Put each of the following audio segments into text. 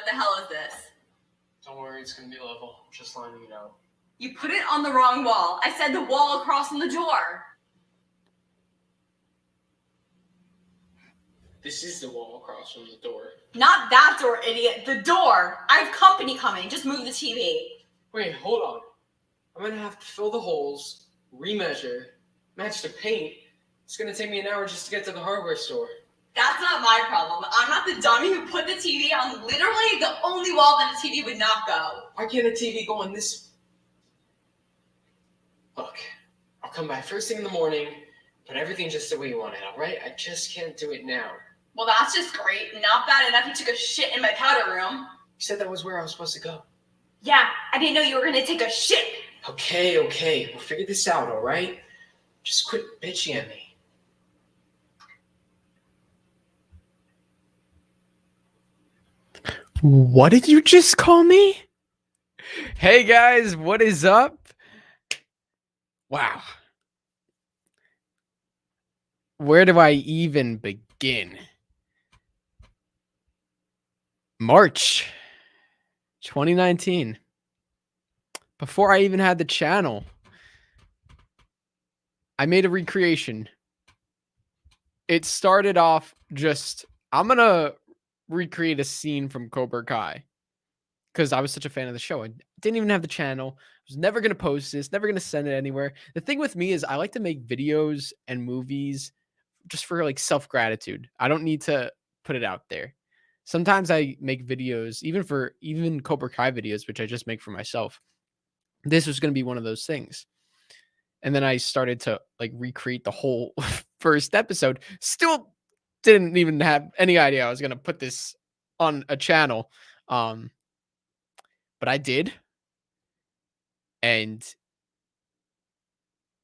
What the hell is this? Don't worry, it's gonna be level. I'm just lining it out. You put it on the wrong wall. I said the wall across from the door. This is the wall across from the door. Not that door, idiot. The door. I have company coming. Just move the TV. Wait, hold on. I'm gonna have to fill the holes, remeasure, match the paint. It's gonna take me an hour just to get to the hardware store. That's not my problem. I'm not the dummy who put the TV on literally the only wall that a TV would not go. Why can't a TV go on this? Look, I'll come by first thing in the morning, put everything just the way you want it, all right? I just can't do it now. Well, that's just great. Not bad enough you took a shit in my powder room. You said that was where I was supposed to go. Yeah, I didn't know you were gonna take a shit. Okay, we'll figure this out, all right? Just quit bitching at me. What did you just call me? Hey guys, what is up? Wow. Where do I even begin? March 2019. Before I even had the channel, I made a recreation. It started off just, I'm going to recreate a scene from Cobra Kai because I was such a fan of the show. I didn't even have the channel. I was never going to post this, never going to send it anywhere. The thing with me is I like to make videos and movies just for like self-gratitude. I don't need to put it out there. Sometimes I make videos, even Cobra Kai videos, which I just make for myself. This was going to be one of those things. And then I started to like recreate the whole first episode. Still didn't even have any idea I was going to put this on a channel. But I did. And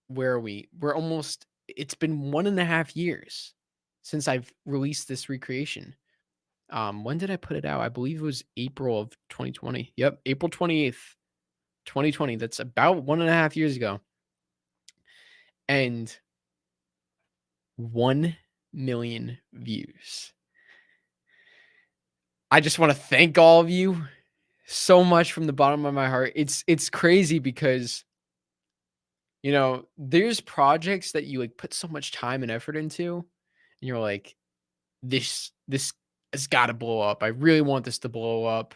where are we? It's been 1.5 years since I've released this recreation. When did I put it out? I believe it was April of 2020. Yep, April 28th, 2020. That's about 1.5 years ago. And 1 million views. I just want to thank all of you so much from the bottom of my heart. It's crazy because, you know, there's projects that you like put so much time and effort into, and you're like, this has got to blow up. I really want this to blow up.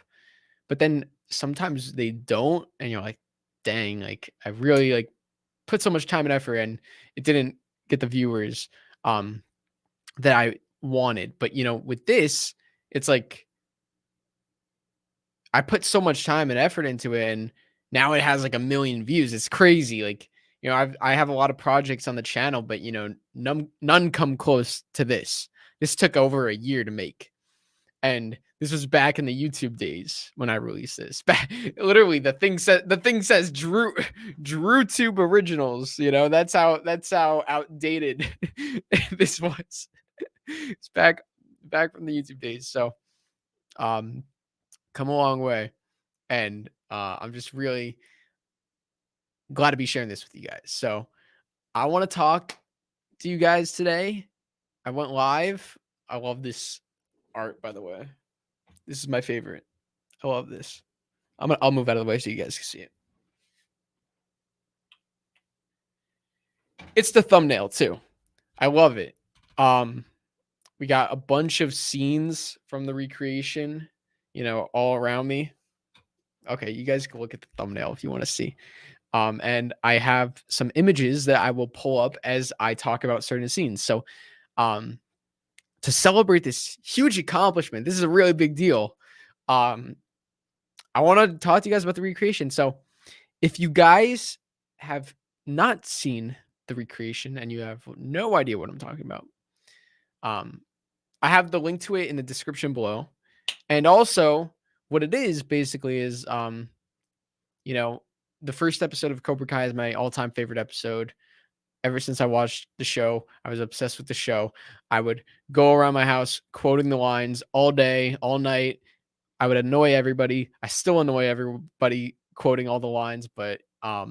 But then sometimes they don't, and you're like, dang, like I really like put so much time and effort and it didn't get the viewers that I wanted. But you know, with this, it's like I put so much time and effort into it, and now it has like 1 million views. It's crazy. Like, you know, I have a lot of projects on the channel, but you know, none come close to this. This took over a year to make. And this was back in the YouTube days when I released this. Literally, the thing says Drew Tube Originals. You know, that's how outdated this was. It's back from the YouTube days. So, come a long way, and I'm just really glad to be sharing this with you guys. So, I want to talk to you guys today. I went live. I love this art, by the way. This is my favorite. I love this. I'll move out of the way so you guys can see it. It's the thumbnail too. I love it. We got a bunch of scenes from the recreation, you know, all around me. Okay, you guys can look at the thumbnail if you want to see. And I have some images that I will pull up as I talk about certain scenes. So, to celebrate this huge accomplishment, this is a really big deal. I want to talk to you guys about the recreation. So if you guys have not seen the recreation and you have no idea what I'm talking about, I have the link to it in the description below. And also what it is basically is, you know, the first episode of Cobra Kai is my all-time favorite episode. Ever since I watched the show, I was obsessed with the show. I would go around my house quoting the lines all day, all night. I would annoy everybody. I still annoy everybody quoting all the lines, but I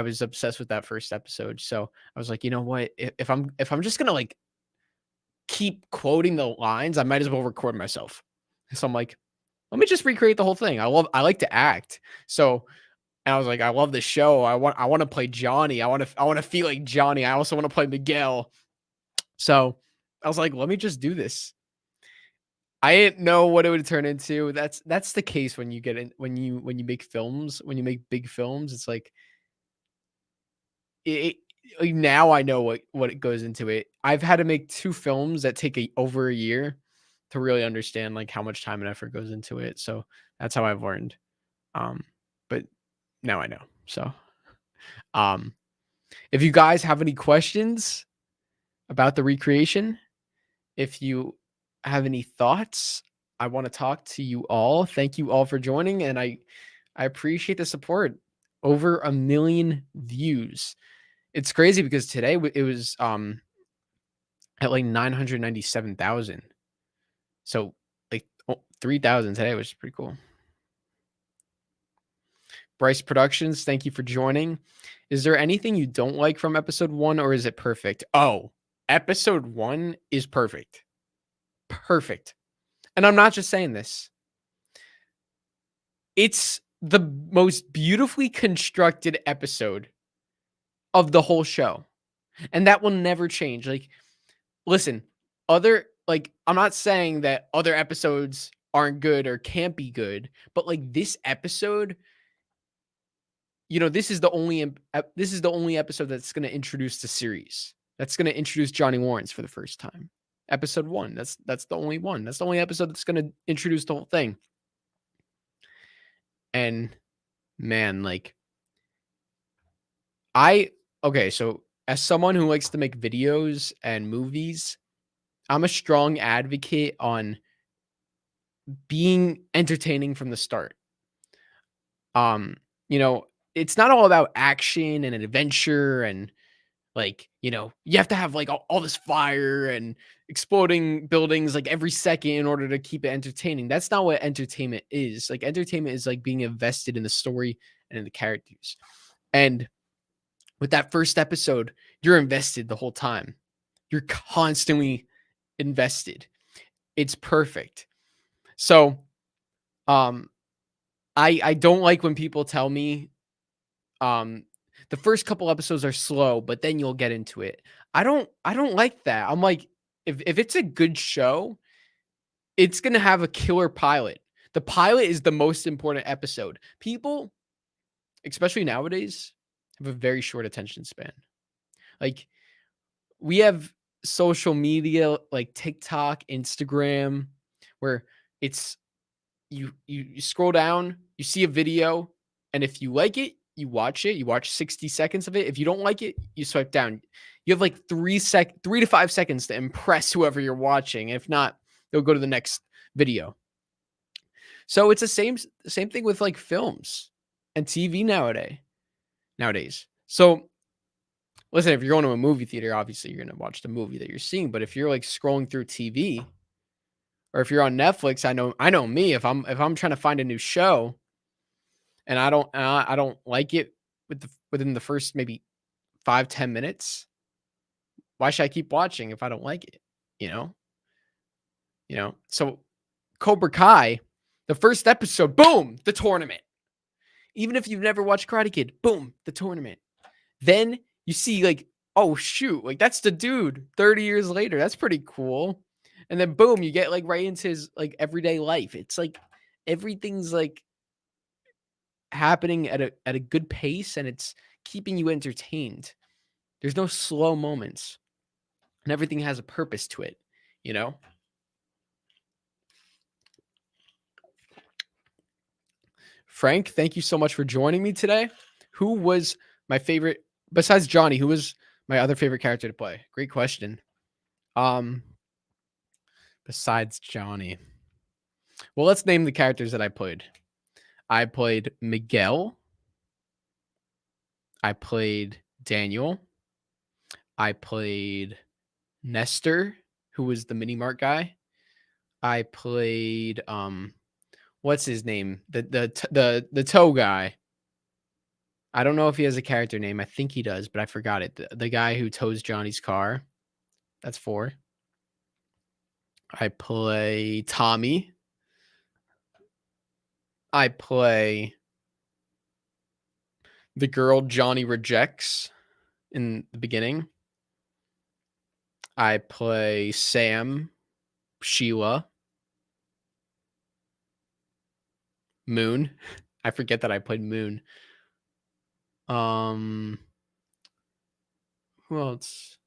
was obsessed with that first episode. So I was like, you know what? If I'm just gonna like keep quoting the lines, I might as well record myself. So I'm like, let me just recreate the whole thing. I like to act. So, and I was like, I love this show. I want to play Johnny. I want to feel like Johnny. I also want to play Miguel. So I was like, let me just do this. I didn't know what it would turn into. That's the case when you get in, when you make films, when you make big films. It's like like, now I know what it goes into it. I've had to make 2 films that take over a year to really understand like how much time and effort goes into it. So that's how I've learned. But now I know. So if you guys have any questions about the recreation, if you have any thoughts, I want to talk to you all. Thank you all for joining, and I appreciate the support. Over 1 million views. It's crazy because today it was at like 997,000. So like 3,000 today, which is pretty cool. Bryce Productions, thank you for joining. Is there anything you don't like from episode 1, or is it perfect? Oh, episode 1 is perfect. Perfect. And I'm not just saying this. It's the most beautifully constructed episode of the whole show. And that will never change. Like, listen, I'm not saying that other episodes aren't good or can't be good, but like this episode, this is the only episode that's going to introduce the series. That's going to introduce Johnny Lawrence for the first time. Episode 1. That's the only one. That's the only episode that's going to introduce the whole thing. And man, like so as someone who likes to make videos and movies, I'm a strong advocate on being entertaining from the start. It's not all about action and adventure and like, you have to have like all this fire and exploding buildings like every second in order to keep it entertaining. That's not what entertainment is. Like entertainment is like being invested in the story and in the characters. And with that first episode, you're invested the whole time. You're constantly invested. It's perfect. So, I don't like when people tell me, the first couple episodes are slow, but then you'll get into it. I don't like that. I'm like, if it's a good show, it's gonna have a killer pilot. The pilot is the most important episode. People, especially nowadays, have a very short attention span. Like we have social media like TikTok, Instagram, where it's you scroll down, you see a video, and if you like it, you watch it. You watch 60 seconds of it. If you don't like it, you swipe down. You have like 3 to 5 seconds to impress whoever you're watching. If not, they'll go to the next video. So it's the same thing with like films and TV nowadays. So listen, if you're going to a movie theater, obviously you're going to watch the movie that you're seeing. But if you're like scrolling through TV, or if you're on Netflix, I know me. If I'm trying to find a new show, and I don't like it within the first maybe 5-10 minutes, why should I keep watching if I don't like it? So Cobra Kai, the first episode, boom, the tournament. Even if you've never watched Karate Kid, boom, the tournament. Then you see like, oh shoot, like that's the dude 30 years later. That's pretty cool. And then boom, you get like right into his like everyday life. It's like everything's like happening at a good pace, and it's keeping you entertained. There's no slow moments, and everything has a purpose to it, Frank, thank you so much for joining me today. Who was my favorite besides Johnny? Who was my other favorite character to play? Great question. Besides Johnny. Well, let's name the characters that I played. I played Miguel. I played Daniel. I played Nestor, who was the mini mart guy. I played what's his name? The toe guy. I don't know if he has a character name. I think he does, but I forgot it. The guy who tows Johnny's car. That's 4. I play Tommy. I play the girl Johnny rejects in the beginning. I play Sam, Sheila, Moon. I forget that I played Moon. Who else?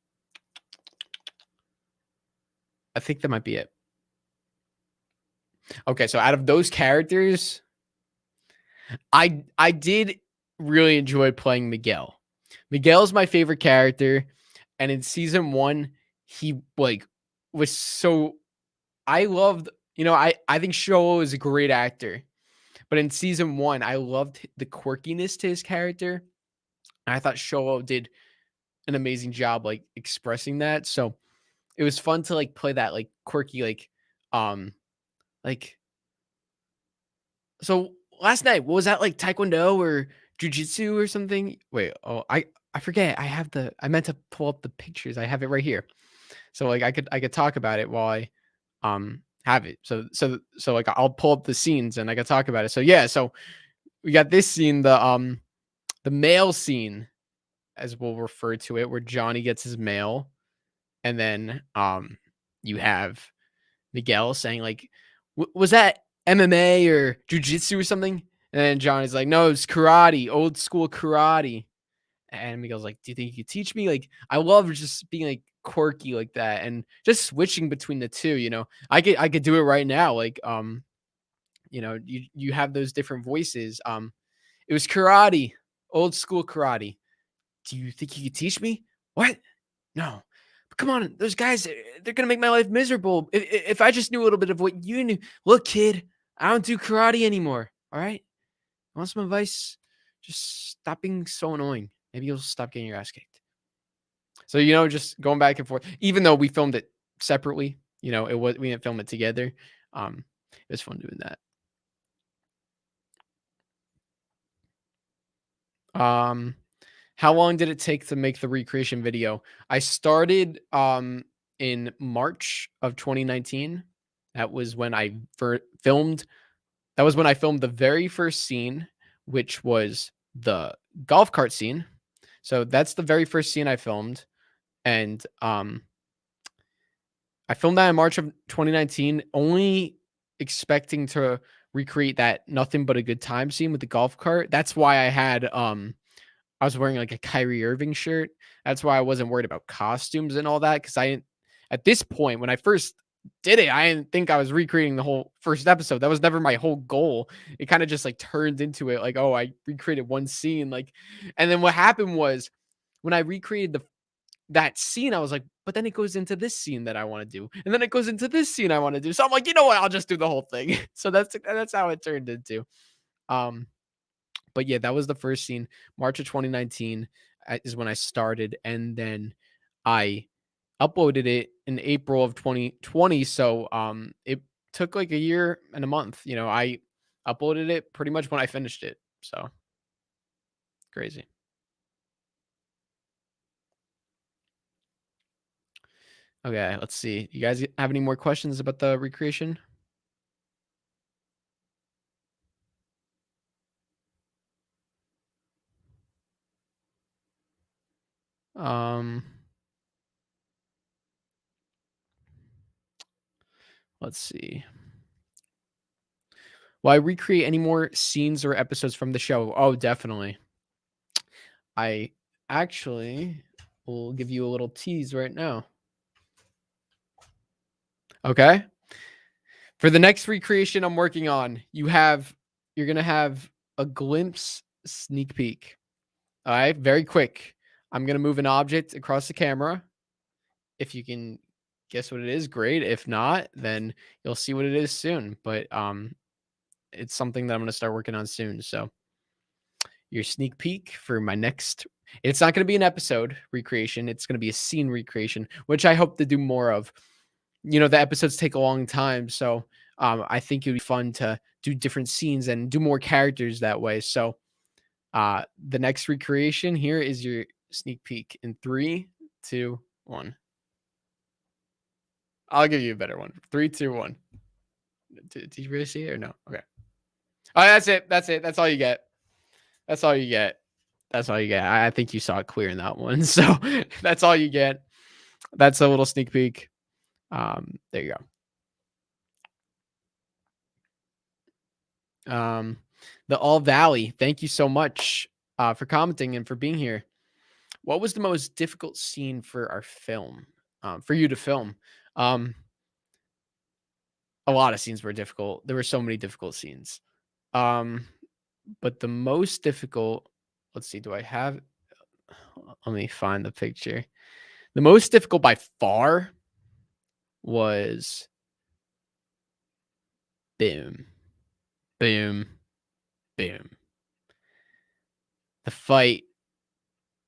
I think that might be it. Okay, so out of those characters, I did really enjoy playing Miguel. Miguel's my favorite character, and in season 1, he like was so I loved, I think Showo is a great actor. But in season 1, I loved the quirkiness to his character. And I thought Showo did an amazing job like expressing that. So it was fun to like play that like quirky um like so last night, what was that, like taekwondo or jujitsu or something? Wait, I forget. I meant to pull up the pictures. I have it right here. So like I could talk about it while I have it. So like I'll pull up the scenes and I could talk about it. So yeah, so we got this scene, the mail scene, as we'll refer to it, where Johnny gets his mail, and then you have Miguel saying like, "Was that MMA or jujitsu or something?" And then Johnny's like, "No, it's karate, old school karate." And Miguel's like, "Do you think you could teach me?" Like, I love just being like quirky like that and just switching between the two. I could do it right now. Like, you have those different voices. It was karate, old school karate. Do you think you could teach me? What? No. But come on, those guys, they're gonna make my life miserable. If I just knew a little bit of what you knew. Look, kid, I don't do karate anymore. All right? Want some advice? Just stop being so annoying. Maybe you'll stop getting your ass kicked. So, just going back and forth, even though we filmed it separately, we didn't film it together. It was fun doing that. How long did it take to make the recreation video? I started in March of 2019. That was when I filmed. That was when I filmed the very first scene, which was the golf cart scene. So that's the very first scene I filmed, and I filmed that in March of 2019, only expecting to recreate that nothing but a good time scene with the golf cart. That's why I was wearing like a Kyrie Irving shirt. That's why I wasn't worried about costumes and all that, because I didn't, at this point, when I first did it, I didn't think I was recreating the whole first episode. That was never my whole goal. It kind of just like turned into it, like, oh, I recreated one scene, like, and then what happened was when I recreated that scene, I was like, but then it goes into this scene that I want to do, and then it goes into this scene I want to do. So I'm like, you know what? I'll just do the whole thing. So that's how it turned into. But yeah, that was the first scene. March of 2019 is when I started, and then I uploaded it in April of 2020. So it took like a year and a month. I uploaded it pretty much when I finished it. So crazy. Okay, let's see. You guys have any more questions about the recreation? Um, let's see. Will I recreate any more scenes or episodes from the show? Oh, definitely. I actually will give you a little tease right now. Okay. For the next recreation I'm working on, you're going to have a glimpse sneak peek. All right. Very quick. I'm going to move an object across the camera. If you can guess what it is, great. If not, then you'll see what it is soon. But it's something that I'm going to start working on soon. So your sneak peek for my next, it's not going to be an episode recreation. It's going to be a scene recreation, which I hope to do more of. The episodes take a long time. So I think it would be fun to do different scenes and do more characters that way. So the next recreation here is your sneak peek in 3, 2, 1. I'll give you a better one. 3, 2, 1. Did you really see it or no? Okay. Oh, that's it. That's it. That's all you get. That's all you get. That's all you get. I think you saw it clear in that one. So that's all you get. That's a little sneak peek. There you go. The All Valley. Thank you so much for commenting and for being here. What was the most difficult scene for our film? For you to film? A lot of scenes were difficult. There were so many difficult scenes. But the most difficult, let's see, do I have, let me find the picture. The most difficult by far was boom, boom, boom. The fight,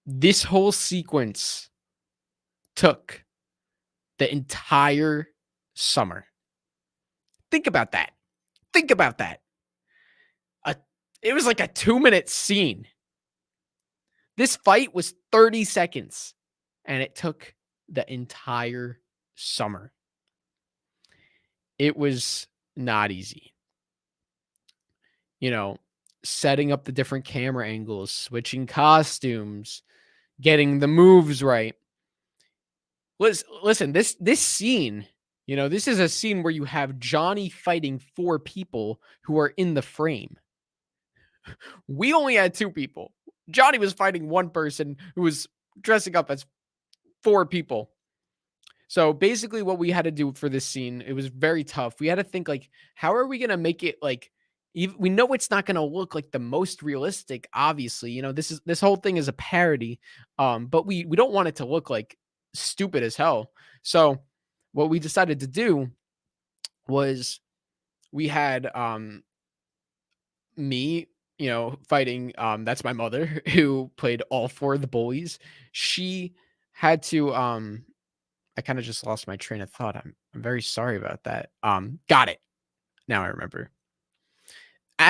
this whole sequence took the entire summer. Think about that. Think about that. It was like a 2-minute scene. This fight was 30 seconds, and it took the entire summer. It was not easy. You know, setting up the different camera angles, switching costumes, getting the moves right. Listen, this scene, this is a scene where you have Johnny fighting 4 people who are in the frame. We only had 2 people. Johnny was fighting 1 person who was dressing up as 4 people. So basically what we had to do for this scene, it was very tough. We had to think like, how are we going to make it like, we know it's not going to look like the most realistic, obviously, this whole thing is a parody. But we don't want it to look like stupid as hell. So what we decided to do was we had, me, fighting, that's my mother who played all 4 of the bullies. She had to, I kind of just lost my train of thought. I'm very sorry about that. Got it. Now I remember.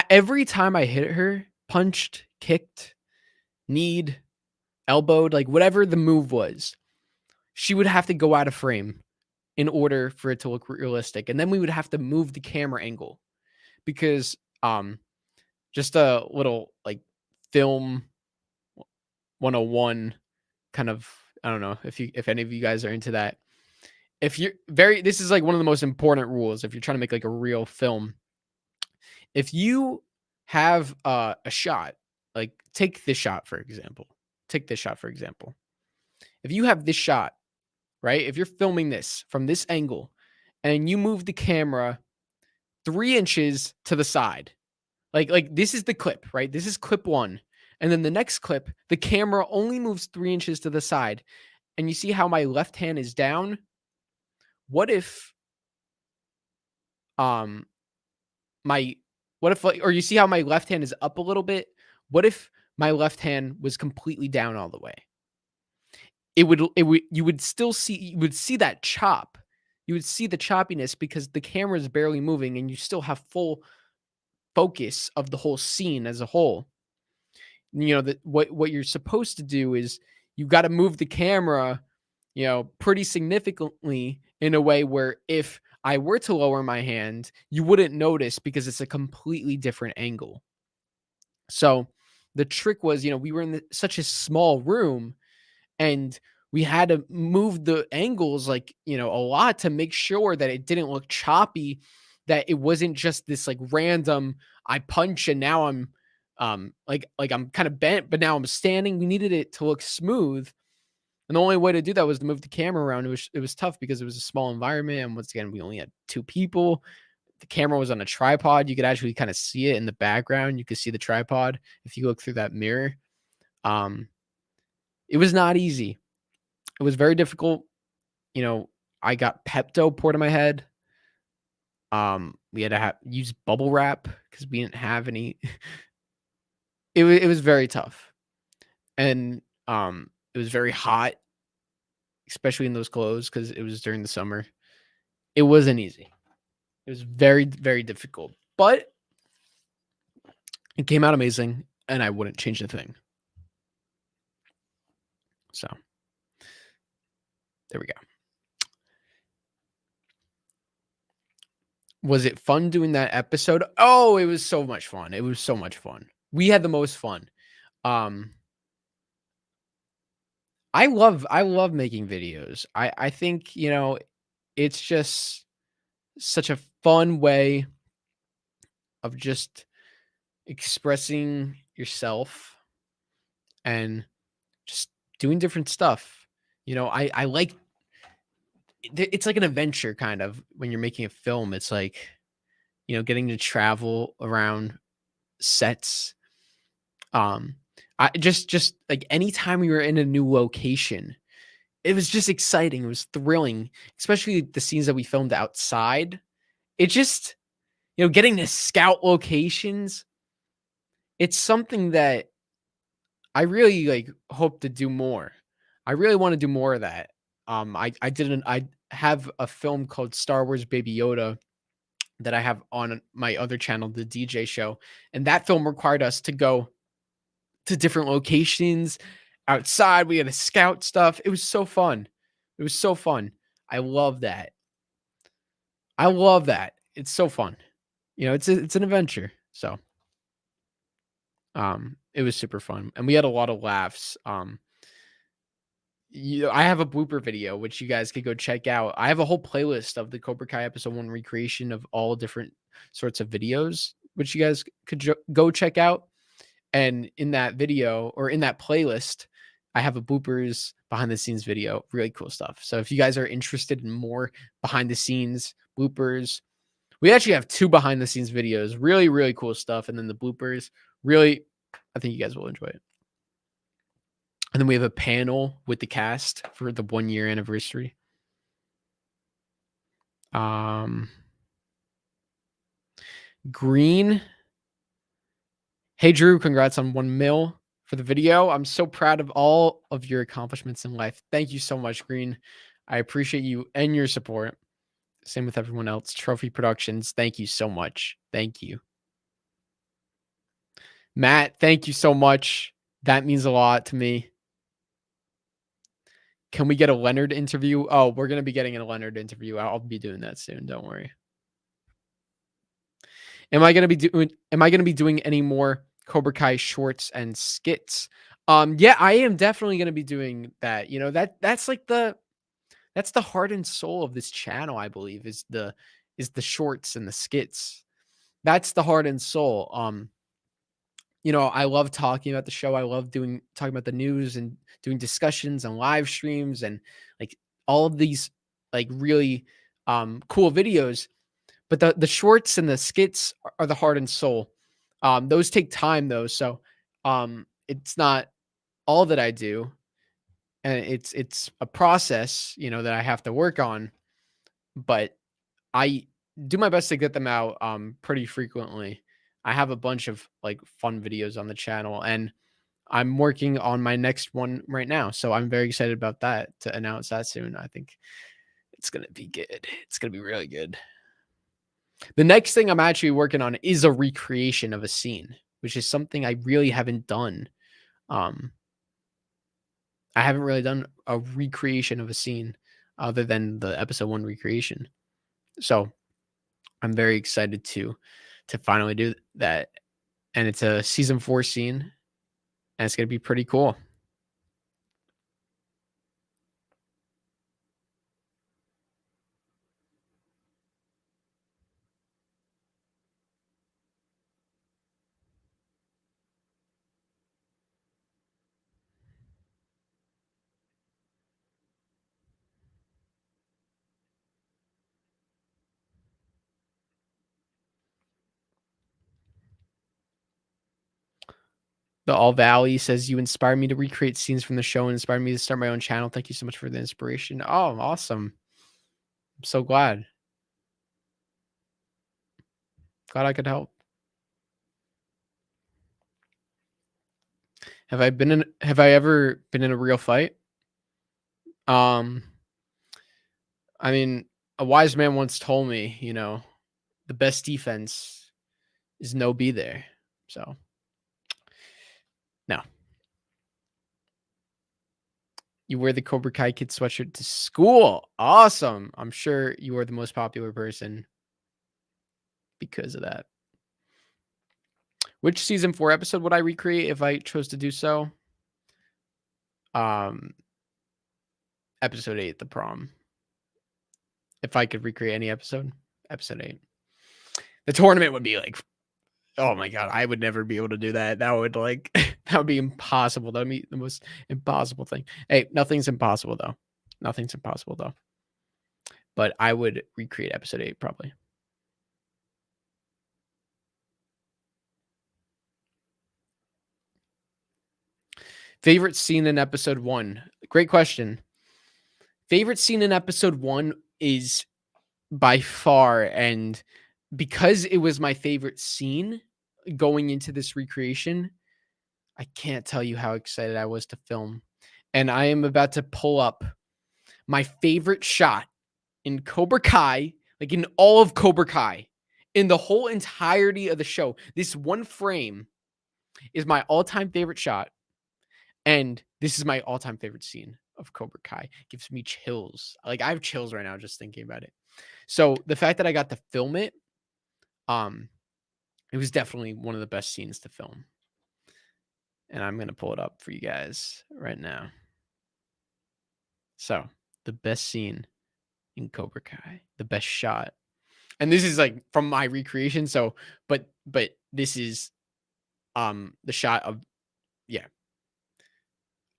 Every time I hit her, punched, kicked, kneed, elbowed, like whatever the move was, she would have to go out of frame in order for it to look realistic. And then we would have to move the camera angle because just a little like film 101 kind of, I don't know if any of you guys are into that. This is like one of the most important rules if you're trying to make like a real film. If you have a shot, like take this shot for example. If you have this shot, right? If you're filming this from this angle and you move the camera 3 inches to the side, like this is the clip, right? This is clip 1. And then the next clip, the camera only moves 3 inches to the side. And you see how my left hand is down? What if or you see how my left hand is up a little bit? What if my left hand was completely down all the way? You would see that chop. You would see the choppiness because the camera is barely moving and you still have full focus of the whole scene as a whole. What you're supposed to do is you got to move the camera, pretty significantly in a way where if I were to lower my hand, you wouldn't notice because it's a completely different angle. So the trick was, we were in such a small room and we had to move the angles like, a lot to make sure that it didn't look choppy, that it wasn't just this like random, I punch and now I'm like I'm kind of bent, but now I'm standing. We needed it to look smooth. And the only way to do that was to move the camera around. It was tough because it was a small environment. And once again, we only had 2 people. The camera was on a tripod. You could actually kind of see it in the background. You could see the tripod if you look through that mirror. It was not easy. It was very difficult. I got Pepto poured in my head. We had to use bubble wrap because we didn't have any. It was very tough. And it was very hot, especially in those clothes because it was during the summer. It wasn't easy. It was very, very difficult, but it came out amazing and I wouldn't change a thing. So there we go. Was it fun doing that episode? Oh, it was so much fun. It was so much fun. We had the most fun. I love making videos. I think, you know, it's just such a fun way of just expressing yourself and just doing different stuff. You know, I like it's like an adventure kind of when you're making a film. It's like, you know, getting to travel around sets. I just like anytime we were in a new location, it was just exciting. It was thrilling, especially the scenes that we filmed outside. It just, you know, getting to scout locations. It's something that I really like hope to do more. I really want to do more of that. I have a film called Star Wars Baby Yoda that I have on my other channel, the DJ show, and that film required us to go to different locations outside. We had to scout stuff. It was so fun. It was so fun. I love that. I love that. It's so fun. You know, it's an adventure. So, it was super fun, and we had a lot of laughs. I have a blooper video which you guys could go check out. I have a whole playlist of the Cobra Kai episode 1 recreation of all different sorts of videos, which you guys could go check out. And in that video or in that playlist, I have a bloopers behind the scenes video, really cool stuff. So if you guys are interested in more behind the scenes bloopers, we actually have 2 behind the scenes videos, really, really cool stuff. And then the bloopers, really, I think you guys will enjoy it. And then we have a panel with the cast for the 1-year anniversary. Green. Hey, Drew, congrats on 1 mil for the video. I'm so proud of all of your accomplishments in life. Thank you so much, Green. I appreciate you and your support. Same with everyone else. Trophy Productions, thank you so much. Thank you. Matt, thank you so much. That means a lot to me. Can we get a Leonard interview? Oh, we're going to be getting a Leonard interview. I'll be doing that soon. Don't worry. Am I going to be doing any more Cobra Kai shorts and skits? Yeah, I am definitely going to be doing that. You know, that's like that's the heart and soul of this channel, I believe, is the shorts and the skits. That's the heart and soul. You know, I love talking about the show. I love talking about the news and doing discussions and live streams and like all of these like really cool videos. But the shorts and the skits are the heart and soul. Those take time though, so it's not all that I do, and it's a process, you know, that I have to work on. But I do my best to get them out pretty frequently. I have a bunch of like fun videos on the channel, and I'm working on my next one right now. So I'm very excited about that, to announce that soon. I think it's gonna be good. It's gonna be really good. The next thing I'm actually working on is a recreation of a scene, which is something I really haven't done. I haven't really done a recreation of a scene other than the episode 1 recreation. So I'm very excited to finally do that. And it's a season 4 scene, and it's going to be pretty cool. The All Valley says, you inspired me to recreate scenes from the show and inspired me to start my own channel. Thank you so much for the inspiration. Oh, awesome. I'm so glad. Glad I could help. Have I ever been in a real fight? I mean, a wise man once told me, you know, the best defense is no be there. So, no. You wear the Cobra Kai Kid sweatshirt to school. Awesome. I'm sure you are the most popular person. because of that. Which season 4 episode would I recreate if I chose to do so? Episode 8, the prom. If I could recreate any episode, episode 8. The tournament would be like, oh my god, I would never be able to do that. That would like that would be impossible. That would be the most impossible thing. Hey, nothing's impossible though. Nothing's impossible though. But I would recreate episode 8 probably. Favorite scene in episode 1? Great question. Favorite scene in episode 1 is by far, and because it was my favorite scene going into this recreation, I can't tell you how excited I was to film. And I am about to pull up my favorite shot in Cobra Kai, like in all of Cobra Kai, in the whole entirety of the show. This one frame is my all-time favorite shot. And this is my all-time favorite scene of Cobra Kai. It gives me chills. Like I have chills right now just thinking about it. So the fact that I got to film it, it was definitely one of the best scenes to film. And I'm going to pull it up for you guys right now. So the best scene in Cobra Kai, the best shot. And this is like from my recreation. So, but this is, the shot of, yeah.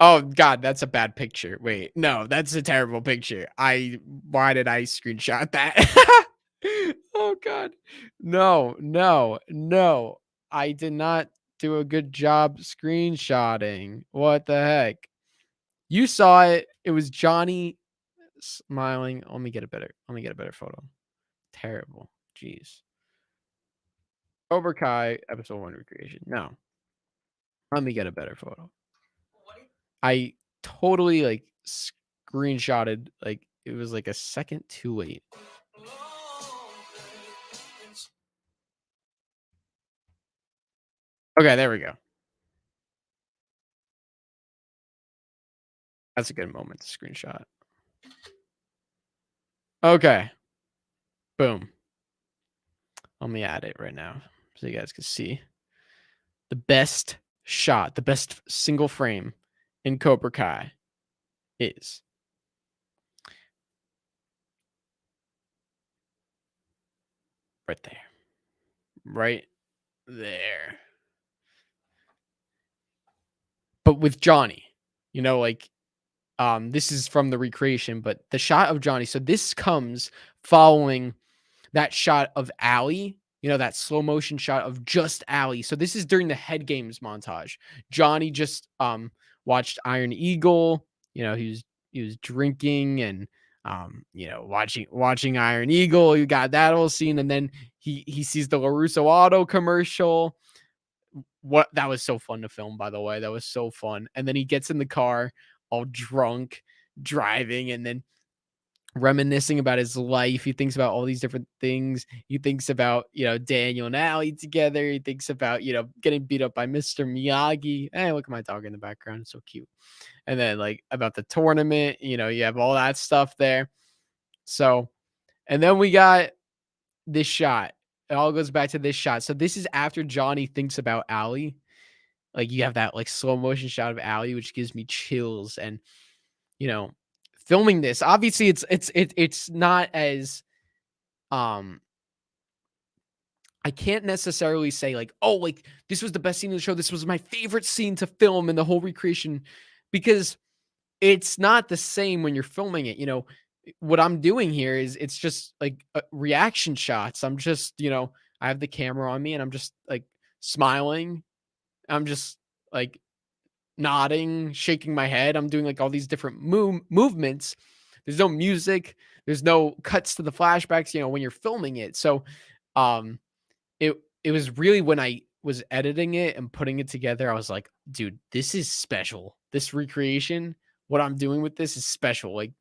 Oh God, that's a bad picture. Wait, no, that's a terrible picture. Why did I screenshot that? Oh God, no. I did not do a good job screenshotting. What the heck? You saw it. It was Johnny smiling. Let me get a better photo. Terrible. Jeez. Cobra Kai episode 1 recreation. No. Let me get a better photo. I totally like screenshotted, like it was like a second too late. Okay, there we go. That's a good moment to screenshot. Okay. Boom. Let me add it right now so you guys can see. The best shot, the best single frame in Cobra Kai is right there. Right there. But with Johnny, you know, like this is from the recreation, but the shot of Johnny. So this comes following that shot of Allie, you know, that slow motion shot of just Allie. So this is during the Head Games montage. Johnny just watched Iron Eagle, you know, he was drinking and you know, watching Iron Eagle. You got that whole scene, and then he sees the LaRusso Auto commercial. What, that was so fun to film, by the way. That was so fun. And then he gets in the car all drunk, driving, and then reminiscing about his life. He thinks about all these different things. He thinks about, you know, Daniel and Allie together. He thinks about, you know, getting beat up by Mr. Miyagi. Hey, look at my dog in the background. It's so cute. And then like about the tournament, you know, you have all that stuff there. So, and then we got this shot. It all goes back to this shot. So this is after Johnny thinks about Allie. Like you have that like slow motion shot of Allie, which gives me chills. And, you know, filming this, obviously it's not as I can't necessarily say like, oh, like this was the best scene of the show, this was my favorite scene to film in the whole recreation, because it's not the same when you're filming it. You know, what I'm doing here is it's just like reaction shots. I'm just, you know, I have the camera on me and I'm just like smiling, I'm just like nodding, shaking my head. I'm doing like all these different movements. There's no music. There's no cuts to the flashbacks, you know, when you're filming it. So it was really when I was editing it and putting it together, I was like, dude, this is special. This recreation, what I'm doing with this is special. Like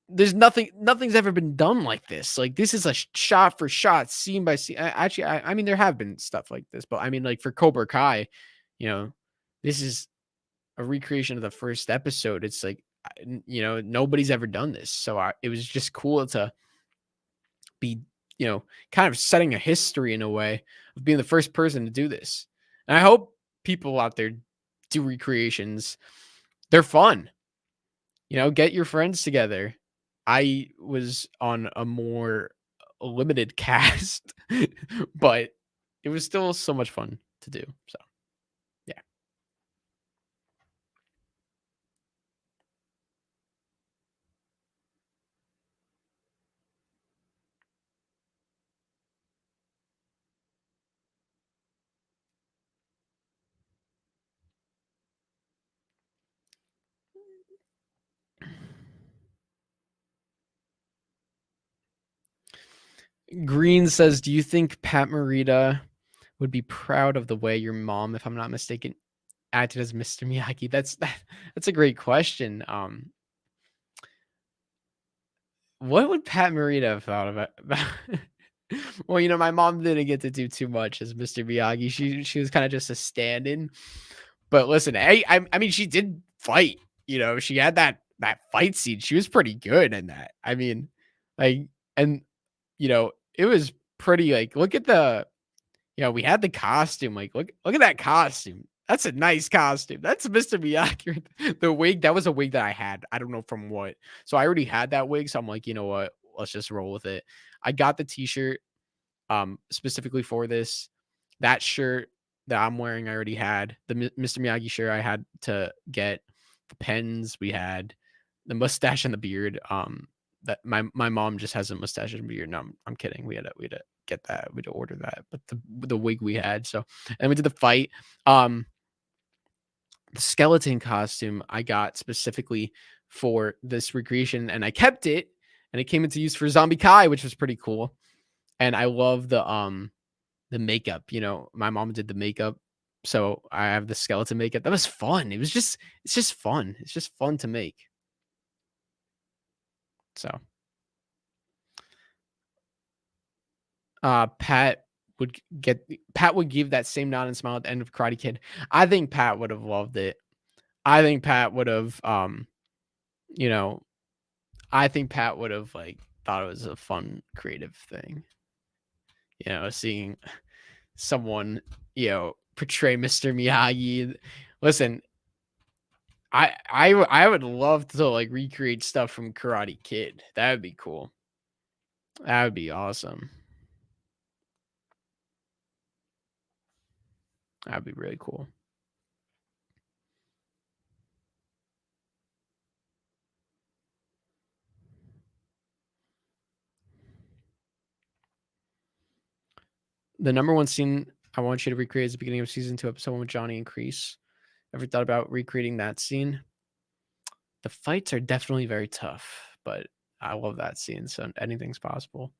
there's nothing's ever been done like this. Like this is a shot for shot, scene by scene. Actually, I mean, there have been stuff like this, but I mean, like for Cobra Kai, you know, this is a recreation of the first episode. It's like, you know, nobody's ever done this. So it was just cool to be kind of setting a history in a way of being the first person to do this. And I hope people out there do recreations. They're fun. Get your friends together. I was on a more limited cast, but it was still so much fun to do. So, yeah. Green says, do you think Pat Morita would be proud of the way your mom, if I'm not mistaken, acted as Mr. Miyagi? That's a great question. What would Pat Morita have thought about? Well, my mom didn't get to do too much as Mr. Miyagi. She was kind of just a stand-in. But listen, I mean, she did fight. She had that fight scene. She was pretty good in that. I mean, like, and it was pretty. Like, look at we had the costume. Like, look at that costume. That's a nice costume. That's Mr. Miyagi. The wig, that was a wig that I had. I don't know from what. So I already had that wig. So I'm like, you know what? Let's just roll with it. I got the t-shirt specifically for this. That shirt that I'm wearing, I already had. The Mr. Miyagi shirt I had to get. The pens we had. The mustache and the beard. That my mom just has a mustache and beard. No, I'm kidding. We had to get that. We had to order that. But the wig we had. So, and we did the fight. The skeleton costume I got specifically for this recreation, and I kept it, and it came into use for Zombie Kai, which was pretty cool. And I love the makeup. My mom did the makeup, so I have the skeleton makeup. That was fun. It's just fun. It's just fun to make. So, Pat would give that same nod and smile at the end of Karate Kid. I think Pat would have loved it. I think Pat would have, I think Pat would have thought it was a fun, creative thing. Seeing someone, portray Mr. Miyagi. Listen, I would love to recreate stuff from Karate Kid. That would be cool. That would be awesome. That'd be really cool. The number one scene I want you to recreate is the beginning of season 2, episode 1 with Johnny and Kreese. Ever thought about recreating that scene? The fights are definitely very tough, but I love that scene, so anything's possible.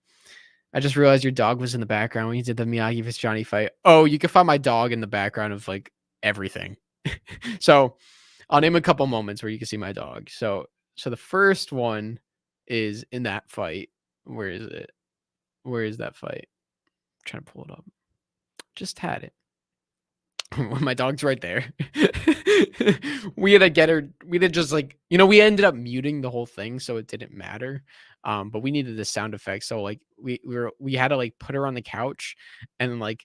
I just realized your dog was in the background when you did the Miyagi vs. Johnny fight. Oh, you can find my dog in the background of everything. So I'll name a couple moments where you can see my dog. So the first one is in that fight. Where is it? Where is that fight? I'm trying to pull it up. Just had it. My dog's right there. We had to get her. We did just we ended up muting the whole thing, so it didn't matter. But we needed the sound effects, so we had to put her on the couch and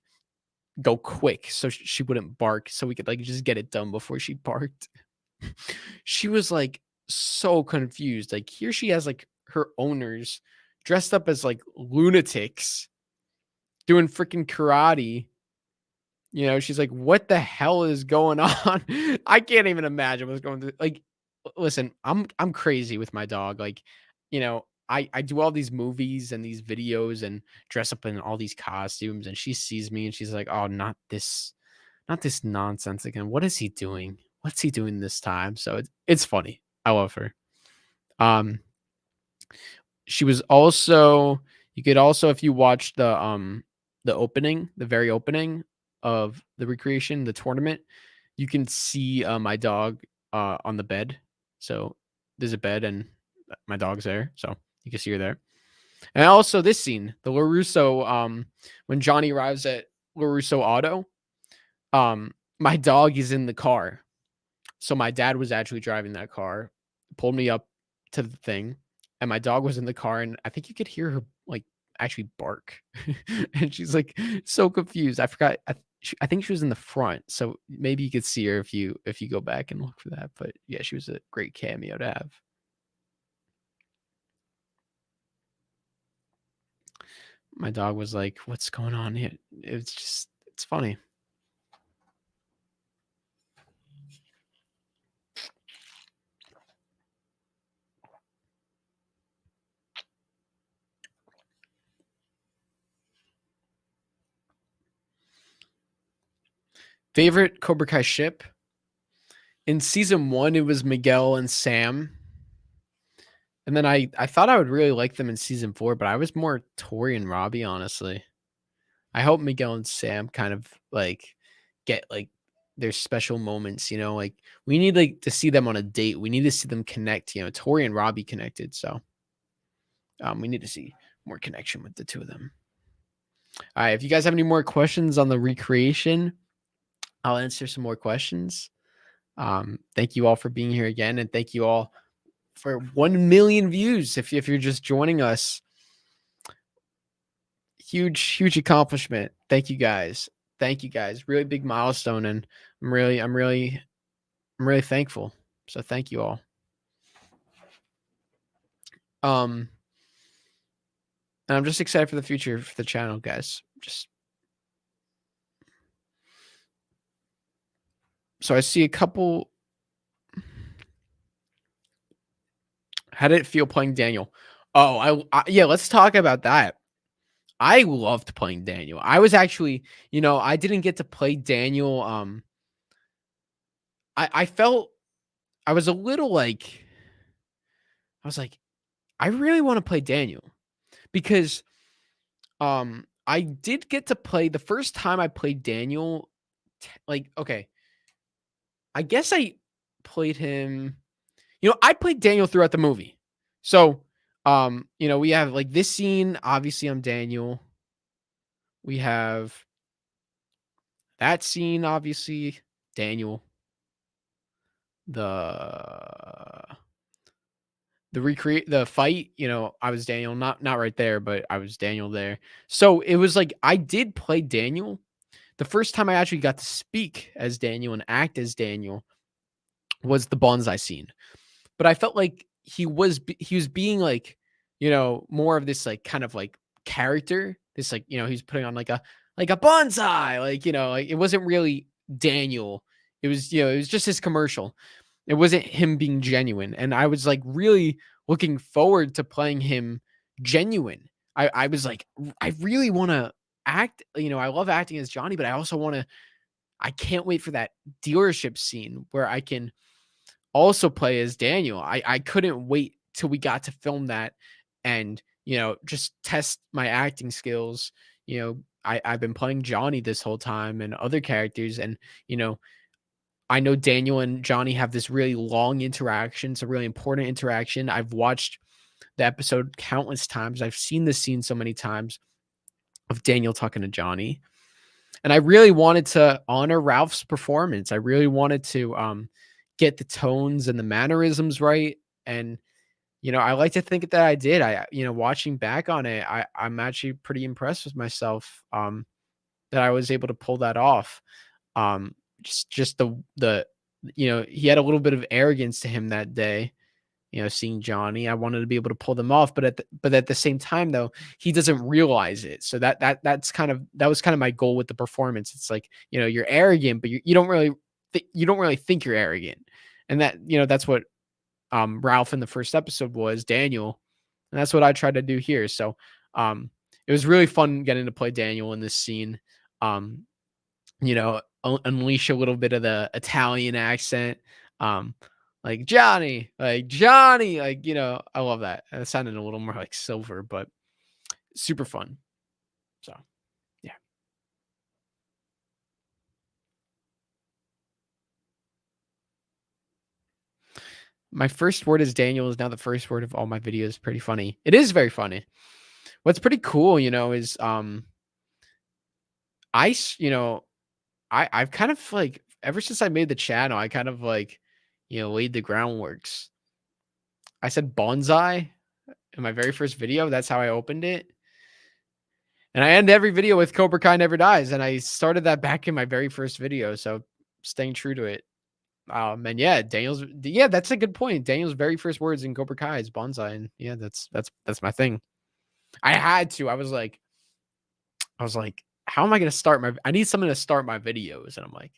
go quick so she wouldn't bark, so we could just get it done before she barked. She was so confused. Here she has her owners dressed up as lunatics doing freaking karate. She's like, what the hell is going on? I can't even imagine what's going through. Listen, I'm crazy with my dog. I do all these movies and these videos and dress up in all these costumes, and she sees me and she's like, oh, not this nonsense again. What is he doing? What's he doing this time? So it's funny. I love her. She was also, you could also, if you watch the opening, the very opening of the recreation, the tournament, you can see my dog on the bed. So there's a bed and my dog's there, so you can see her there. And also this scene, the LaRusso, when Johnny arrives at LaRusso Auto, my dog is in the car. So my dad was actually driving that car, pulled me up to the thing, and my dog was in the car, and I think you could hear her actually bark. And she's like so confused. I forgot. I think she was in the front, so maybe you could see her if you go back and look for that. But yeah, she was a great cameo to have. My dog was like, "What's going on here?" It's funny. Favorite Cobra Kai ship? In season 1, it was Miguel and Sam. And then I thought I would really like them in season 4, but I was more Tori and Robbie, honestly. I hope Miguel and Sam kind of like get like their special moments, like we need like to see them on a date. We need to see them connect, Tori and Robbie connected. So we need to see more connection with the two of them. All right. If you guys have any more questions on the recreation, I'll answer some more questions. Thank you all for being here again. And thank you all for 1 million views. If you're just joining us, huge accomplishment. Thank you guys. Really big milestone. And I'm really thankful. So thank you all. And I'm just excited for the future for the channel, guys. So I see a couple. How did it feel playing Daniel? Oh, yeah, let's talk about that. I loved playing Daniel. I was actually, I didn't get to play Daniel. I felt I was a little like, I was like, I really want to play Daniel because I did get to play the first time I played Daniel. Like, okay, I guess I played him. I played Daniel throughout the movie. So, we have like this scene. Obviously, I'm Daniel. We have that scene, obviously, Daniel. The fight, I was Daniel, not right there, but I was Daniel there. So it was like I did play Daniel. The first time I actually got to speak as Daniel and act as Daniel was the bonsai scene. But I felt like he was being like, more of this like kind of like character. This like, he's putting on like a bonsai, like, like it wasn't really Daniel. It was, it was just his commercial. It wasn't him being genuine. And I was like really looking forward to playing him genuine. I was like, I really want to act, I love acting as Johnny, but I can't wait for that dealership scene where I can also play as Daniel. I couldn't wait till we got to film that and, just test my acting skills. I've been playing Johnny this whole time and other characters. And, I know Daniel and Johnny have this really long interaction. It's a really important interaction. I've watched the episode countless times. I've seen this scene so many times of Daniel talking to Johnny. And I really wanted to honor Ralph's performance. I really wanted to get the tones and the mannerisms right. And, I like to think that I did. Watching back on it, I'm actually pretty impressed with myself that I was able to pull that off. Just the he had a little bit of arrogance to him that day, seeing Johnny. I wanted to be able to pull them off, but at the same time though, he doesn't realize it. So that was kind of my goal with the performance. It's like, you're arrogant, but you don't really think you're arrogant. And that's what Ralph in the first episode was, Daniel. And that's what I tried to do here. So it was really fun getting to play Daniel in this scene. Unleash a little bit of the Italian accent. Like Johnny, like, I love that. It sounded a little more like Silver, but super fun. So, yeah. My first word is Daniel is now the first word of all my videos. Pretty funny. It is very funny. What's pretty cool, is I've kind of like ever since I made the channel, I kind of like, laid the groundworks. I said bonsai in my very first video. That's how I opened it. And I end every video with Cobra Kai never dies. And I started that back in my very first video. So staying true to it. And yeah, that's a good point. Daniel's very first words in Cobra Kai is bonsai. And yeah, that's my thing. I had to. I was like, how am I gonna start I need something to start my videos. And I'm like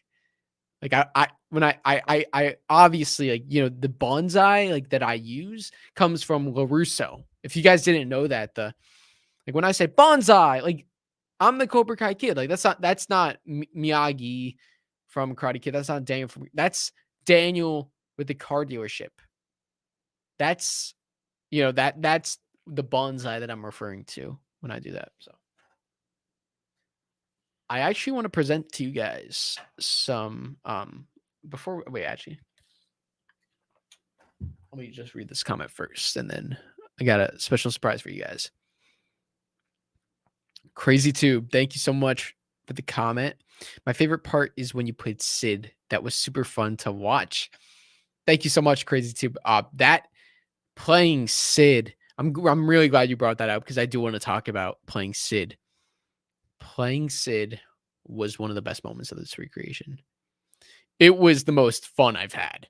I obviously, like, you know, the bonsai like that I use comes from LaRusso. If you guys didn't know that, like when I say bonsai, like I'm the Cobra Kai kid. Like that's not Miyagi from Karate Kid. That's not Daniel that's Daniel with the car dealership. That's, you know, that's the bonsai that I'm referring to when I do that. So I actually want to present to you guys some before wait, actually. Let me just read this comment first, and then I got a special surprise for you guys. Crazy Tube, thank you so much for the comment. My favorite part is when you played Sid. That was super fun to watch. Thank you so much, Crazy Tube. That playing Sid, I'm really glad you brought that up because I do want to talk about playing Sid. Playing Sid was one of the best moments of this recreation. It was the most fun I've had.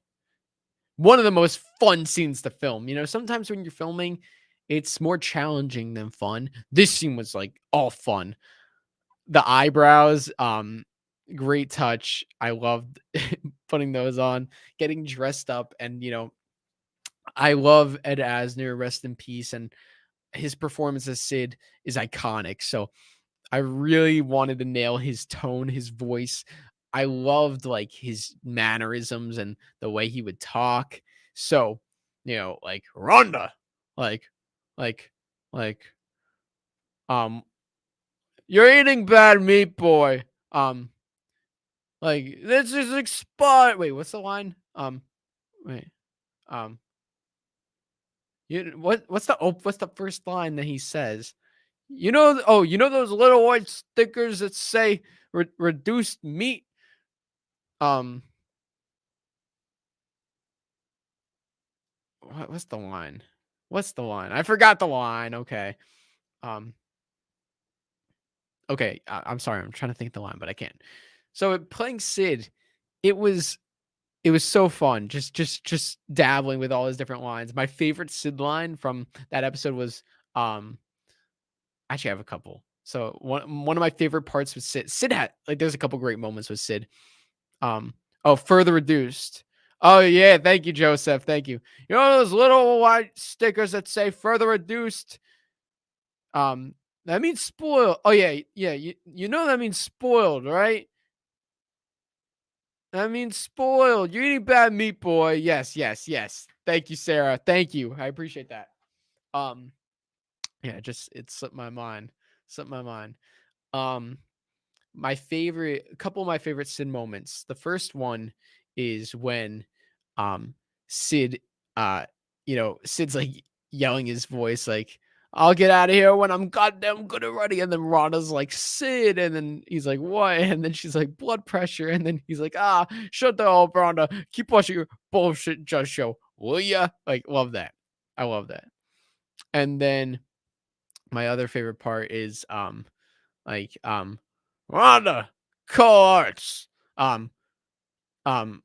One of the most fun scenes to film. You know, sometimes when you're filming, it's more challenging than fun. This scene was like all fun. The eyebrows, great touch. I loved putting those on, getting dressed up, and you know, I love Ed Asner, rest in peace, and his performance as Sid is iconic. So I really wanted to nail his tone, his voice. I loved like his mannerisms and the way he would talk. So, you know, like Rhonda, like, like, like, um, you're eating bad meat, boy. Like this is expired. Wait, what's the line? Wait, um, what's the first line that he says? You know, oh, you know those little white stickers that say reduced meat. Um, what's the line? What's the line? I forgot the line. Okay. Um, okay. I'm sorry. I'm trying to think of the line, but I can't. So playing Sid, it was so fun. Just dabbling with all his different lines. My favorite Sid line from that episode was actually I have a couple. So one of my favorite parts was Sid. Sid had like there's a couple great moments with Sid. Oh, further reduced. Oh yeah, thank you, Joseph. Thank you. You know those little white stickers that say further reduced? That means spoiled. Oh yeah, yeah. You know that means spoiled, right? That means spoiled. You're eating bad meat, boy. Yes, yes, yes. Thank you, Sarah. Thank you. I appreciate that. Um, yeah, it slipped my mind. Slipped my mind. Um, a couple of my favorite Sid moments. The first one is when Sid you know, Sid's like yelling his voice like, I'll get out of here when I'm goddamn good already. And then Rhonda's like, Sid, and then he's like, what? And then she's like, blood pressure. And then he's like, shut the hell up, Rhonda. Keep watching your bullshit just show. Will ya? Like, love that. I love that. And then my other favorite part is like Rhonda, courts. Um, um,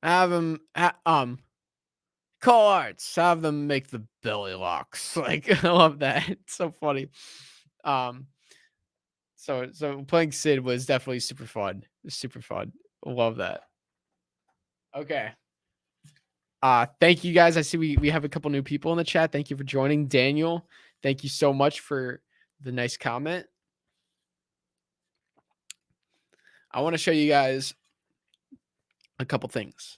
have him, courts. Have them make the belly locks. Like, I love that. It's so funny. Um, so playing Sid was definitely super fun. Super fun. Love that. Okay. Thank you guys. I see we have a couple new people in the chat. Thank you for joining. Daniel, thank you so much for the nice comment. I want to show you guys a couple things.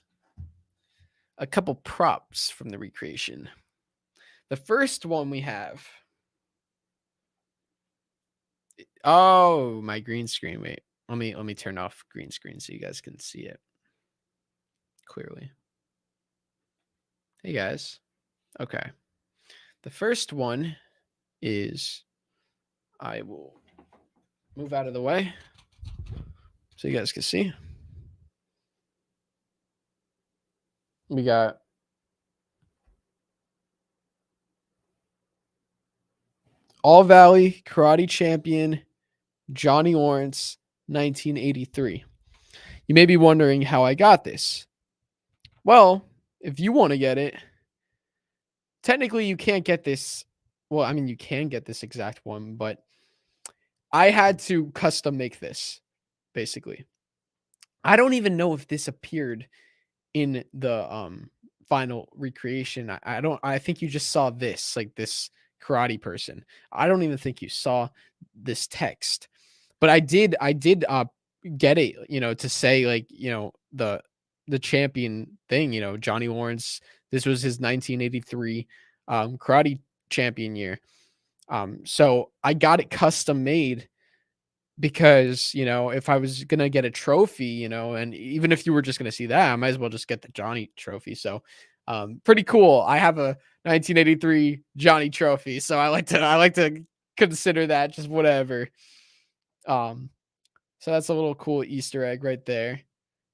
A couple props from the recreation. The first one we have. Oh, my green screen. Wait. Let me turn off green screen so you guys can see it clearly. Hey guys. Okay. The first one is I will move out of the way so you guys can see. We got All Valley Karate Champion Johnny Lawrence, 1983. You may be wondering how I got this. Well, if you want to get it, technically you can't get this. Well, I mean, you can get this exact one, but I had to custom make this, basically. I don't even know if this appeared in the final recreation. I think you just saw this, like this karate person. I don't even think you saw this text. But I did get it, to say, like, the champion thing, Johnny Lawrence. This was his 1983 karate champion year. So I got it custom made because, if I was gonna get a trophy, and even if you were just gonna see that, I might as well just get the Johnny trophy. So pretty cool. I have a 1983 Johnny trophy, so I like to consider that just whatever. So that's a little cool Easter egg right there.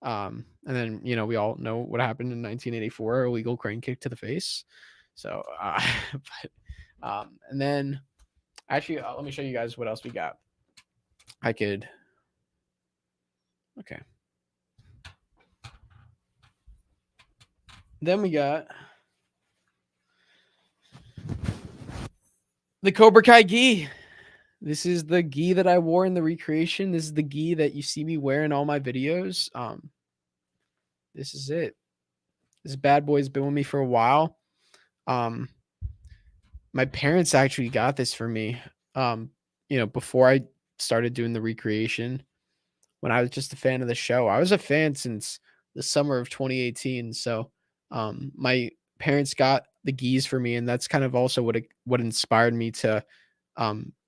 And then, we all know what happened in 1984, illegal crane kick to the face. So, and then actually, let me show you guys what else we got. Okay. Then we got the Cobra Kai gi. This is the gi that I wore in the recreation. This is the gi that you see me wear in all my videos. This is it. This bad boy's been with me for a while. My parents actually got this for me. Before I started doing the recreation, when I was just a fan of the show. I was a fan since the summer of 2018. So, my parents got the gis for me, and that's kind of also what inspired me to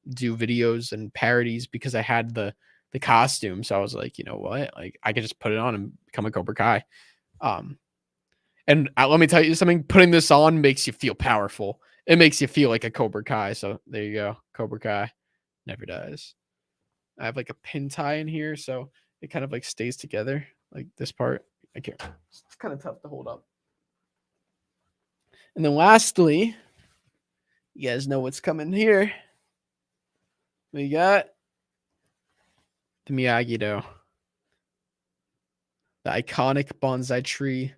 do videos and parodies, because I had the costume. So I was like, you know what? Like, I could just put it on and become a Cobra Kai. And let me tell you something, putting this on makes you feel powerful. It makes you feel like a Cobra Kai. So there you go. Cobra Kai never dies. I have like a pin tie in here, so it kind of like stays together. Like this part, I can't. It's kind of tough to hold up. And then lastly, you guys know what's coming here. We got the Miyagi-Do, the iconic bonsai tree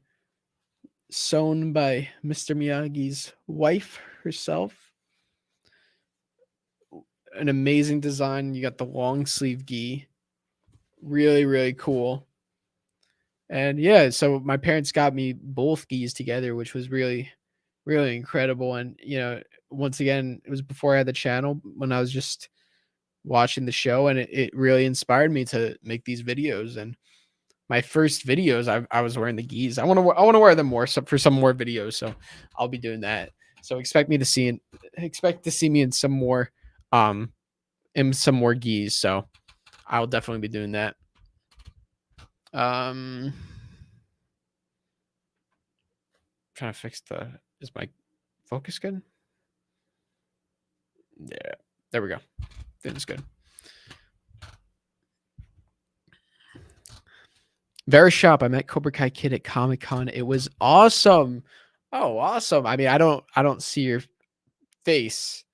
sewn by Mr. Miyagi's wife herself. An amazing design. You got the long sleeve gi. Really, really cool. And yeah, so my parents got me both gis together, which was really, really incredible. And, once again, it was before I had the channel, when I was just watching the show, and it really inspired me to make these videos. And my first videos, I was wearing the gis. I want to wear them more, so for some more videos. So I'll be doing that. So expect to see me in some more gis. So I'll definitely be doing that. Trying to fix is my focus good? Yeah, there we go. It's good. Very sharp. I met Cobra Kai Kid at Comic-Con. It was awesome. Oh, awesome. I mean, I don't see your face,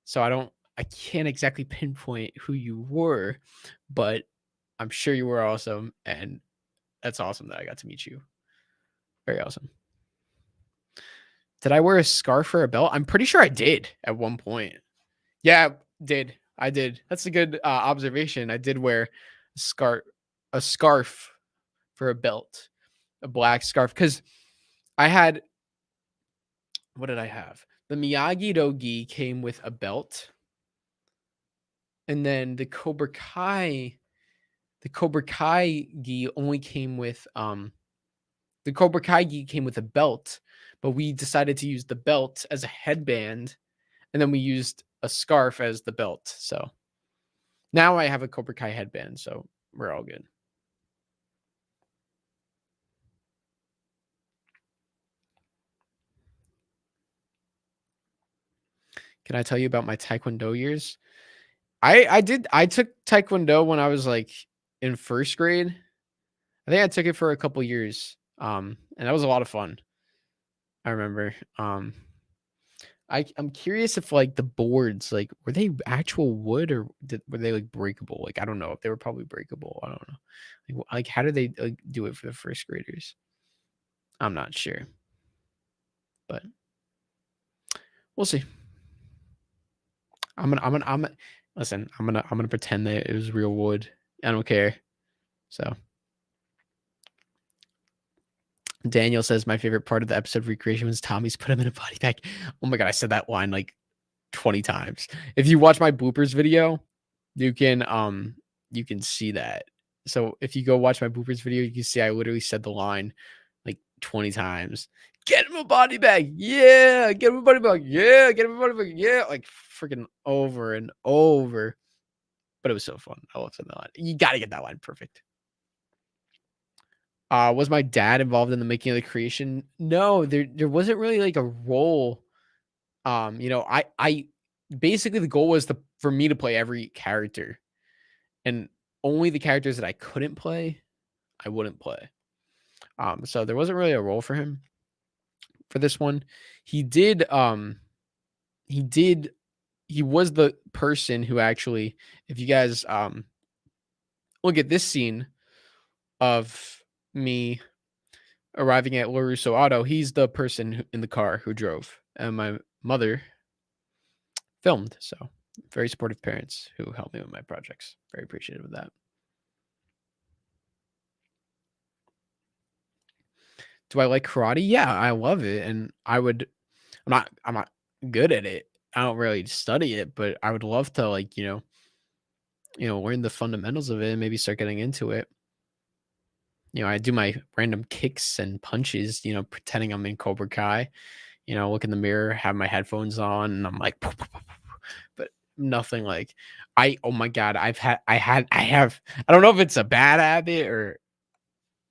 so I can't exactly pinpoint who you were, but I'm sure you were awesome, and that's awesome that I got to meet you. Very awesome. Did I wear a scarf or a belt? I'm pretty sure I did at one point. Yeah, I did. That's a good observation. I did wear a scarf for a belt, a black scarf, because I had, what did I have? The Miyagi-Do gi came with a belt, and then the Cobra Kai gi only came with the Cobra Kai gi came with a belt, but we decided to use the belt as a headband, and then we used a scarf as the belt. So now I have a Cobra Kai headband, so we're all good. Can I tell you about my Taekwondo years? I took Taekwondo when I was like in first grade. I think I took it for a couple years. And that was a lot of fun. I remember. I'm curious if like the boards, like, were they actual wood or were they like breakable? Like, I don't know if they were probably breakable. I don't know. Like how did they like do it for the first graders? I'm not sure, but we'll see. Listen. I'm gonna pretend that it was real wood. I don't care. So Daniel says my favorite part of the episode recreation was Tommy's put him in a body bag. Oh my god, I said that line like 20 times. If you watch my bloopers video, you can see that. So if you go watch my bloopers video, you can see I literally said the line like 20 times. Get him a body bag. Yeah, get him a body bag. Yeah, get him a body bag. Yeah, like freaking over and over. But it was so fun. I love saying that line. You got to get that line perfect. Was my dad involved in the making of the creation? No, there wasn't really like a role. I basically the goal was for me to play every character, and only the characters that I couldn't play, I wouldn't play. So there wasn't really a role for him for this one. He was the person who actually, if you guys look at this scene of me arriving at LaRusso Auto, he's the person in the car who drove, and my mother filmed. So very supportive parents who helped me with my projects. Very appreciative of that. Do I like karate? Yeah, I love it, and I'm not good at it. I don't really study it, but I would love to like learn the fundamentals of it and maybe start getting into it. I do my random kicks and punches, pretending I'm in Cobra Kai. Look in the mirror, have my headphones on, and I'm like, but nothing like oh my god, I don't know if it's a bad habit or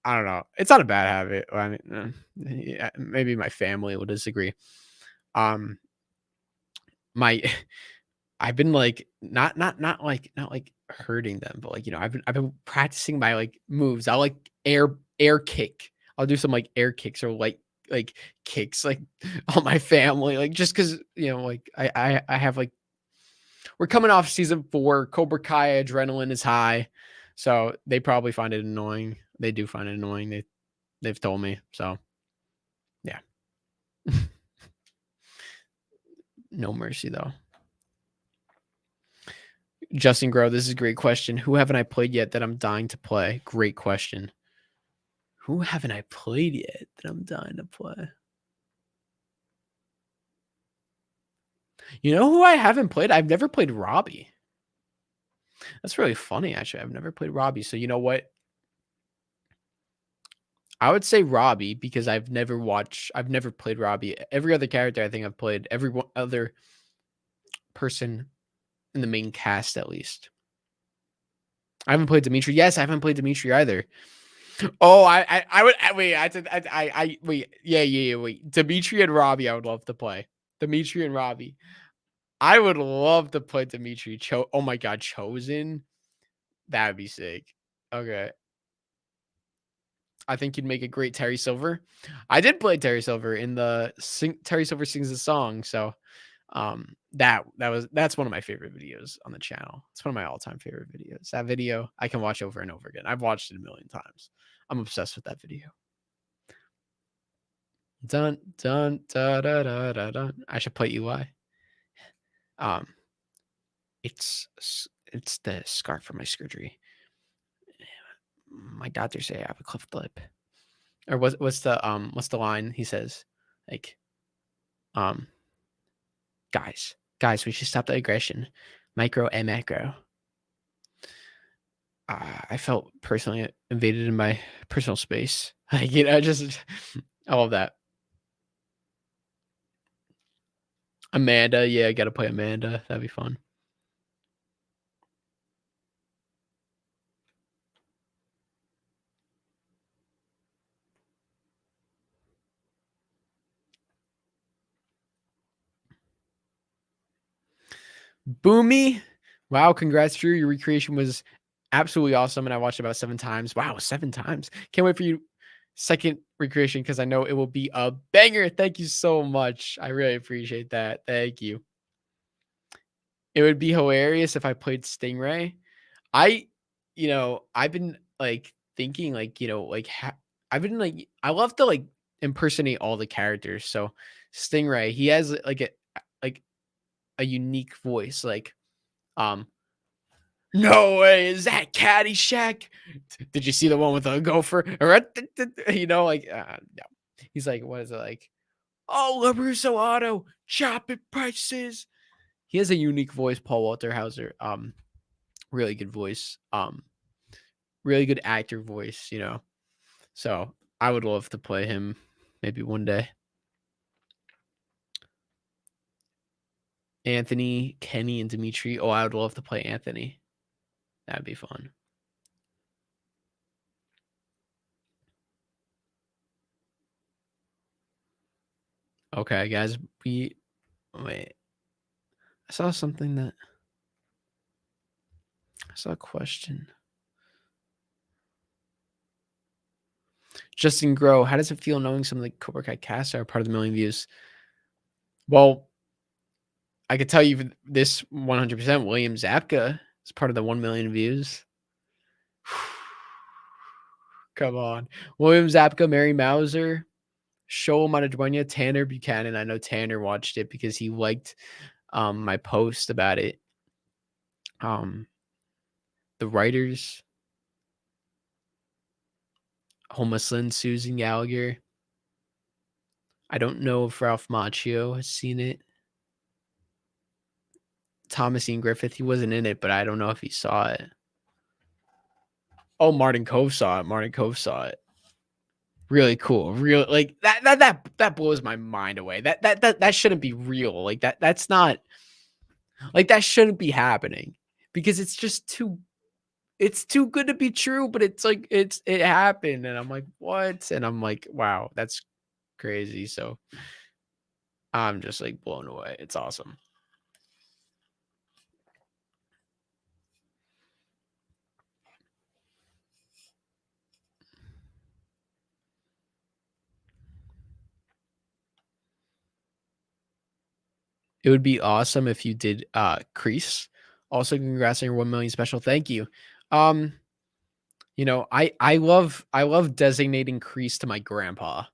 I don't know. It's not a bad habit. I mean, yeah, maybe my family will disagree. My I've been like not like hurting them, but like I've been practicing my like moves. I'll like air kick. I'll do some like air kicks or like kicks like on my family, like just because like I have like we're coming off season 4. Cobra Kai adrenaline is high, so they probably find it annoying. They do find it annoying. They've told me so. Yeah. No mercy though. Justin Grow, this is a great question. Who haven't I played yet that I'm dying to play? Great question. Who haven't I played yet that I'm dying to play? You know who I haven't played? I've never played Robby. That's really funny, actually. I've never played Robby. So you know what? I would say Robby because I've never played Robby. Every other character I think I've played, every other person in the main cast at least. I haven't played Dimitri. Yes, I haven't played Dimitri either. Oh, I would wait. I wait. Yeah. Wait, Dimitri and Robby. I would love to play Dimitri and Robby. I would love to play Dimitri. Oh my god, Chosen. That would be sick. Okay. I think you'd make a great Terry Silver. I did play Terry Silver in the Terry Silver Sings a Song. So that's one of my favorite videos on the channel. It's one of my all-time favorite videos. That video I can watch over and over again. I've watched it a million times. I'm obsessed with that video. Dun dun da da da da dun. I should play UI. It's the scar from my surgery. My doctors say I have a cleft lip. Or what's the line he says? Like, guys, we should stop the aggression. Micro and macro. I felt personally invaded in my personal space. Like, just I love that. Amanda, yeah, I gotta play Amanda. That'd be fun. Boomy. Wow, congrats, Drew. Your recreation was absolutely awesome, and I watched it about 7 times. Wow, 7 times. Can't wait for you second recreation because I know it will be a banger. Thank you so much. I really appreciate that. Thank you. It would be hilarious if I played Stingray. I've been like thinking like, I've been like, I love to like impersonate all the characters. So Stingray, he has like a unique voice. Like, um, no way, is that Caddyshack? Did you see the one with the gopher? No. He's like, what is it like? Oh, LaRusso Auto, chopping prices. He has a unique voice, Paul Walter Hauser. Really good voice. Really good actor voice, So I would love to play him maybe one day. Anthony, Kenny, and Dimitri. Oh, I would love to play Anthony. That'd be fun. Okay, guys. Wait. I saw something that I saw a question. Justin Grow, how does it feel knowing some of the Cobra Kai cast are part of the million views? Well, I could tell you this 100%. William Zabka is part of the 1 million views. Come on. William Zabka, Mary Mauser, Show Manaduenya, Tanner Buchanan. I know Tanner watched it because he liked my post about it. The writers, Homeless Susan Gallagher. I don't know if Ralph Macchio has seen it. Thomas Ian Griffith, he wasn't in it, but I don't know if he saw it. Oh, Martin Cove saw it. Really cool. Real like that blows my mind away. That shouldn't be real. Like that's not like that shouldn't be happening because it's just too good to be true, but it's like it happened and I'm like, what? And I'm like, wow, that's crazy. So I'm just like blown away. It's awesome. It would be awesome if you did Crease. Also, congrats on your 1 million special. Thank you. I love designating Crease to my grandpa.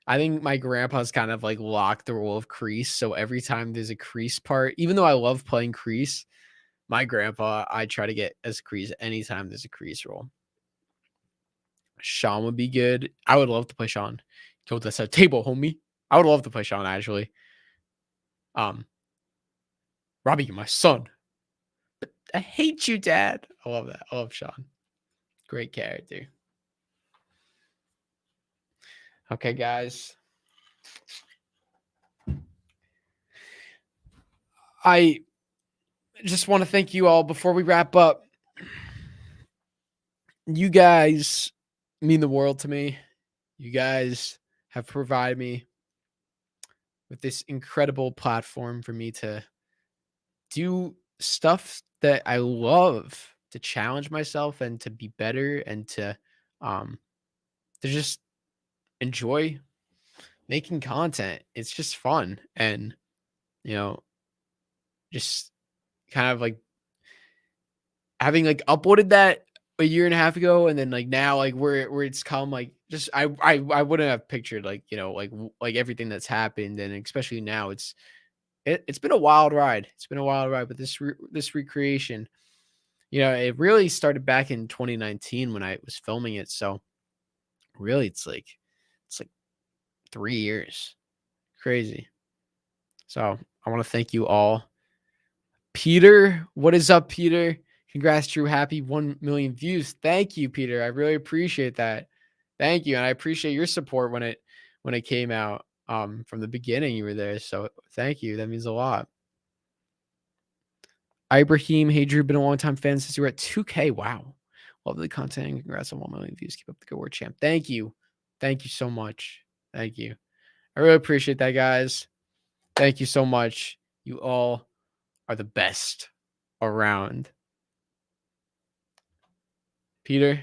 I think my grandpa's kind of like locked the role of Crease. So every time there's a Crease part, even though I love playing Crease, my grandpa, I try to get as Crease anytime there's a Crease role. Sean would be good. I would love to play Sean. Go to the table, homie. I would love to play Sean actually. Robby, you're my son. But I hate you, Dad. I love that. I love Sean. Great character. Okay, guys. I just want to thank you all before we wrap up. You guys mean the world to me. You guys have provided me with this incredible platform for me to do stuff that I love, to challenge myself and to be better and to just enjoy making content. It's just fun and just kind of like having like uploaded that a year and a half ago and then like now like where it's come like just I wouldn't have pictured like like everything that's happened and especially now it's been a wild ride. It's been a wild ride, but this recreation, it really started back in 2019 when I was filming it. So really it's like 3 years. Crazy. So I want to thank you all. Peter, what is up, Peter? Congrats, Drew. Happy 1 million views. Thank you, Peter. I really appreciate that. Thank you. And I appreciate your support when it came out. From the beginning, you were there. So thank you. That means a lot. Ibrahim, hey Drew, been a long time fan since you were at 2K. Wow. Love the content. Congrats on 1 million views. Keep up the good work, champ. Thank you. Thank you so much. Thank you. I really appreciate that, guys. Thank you so much. You all are the best around. Peter,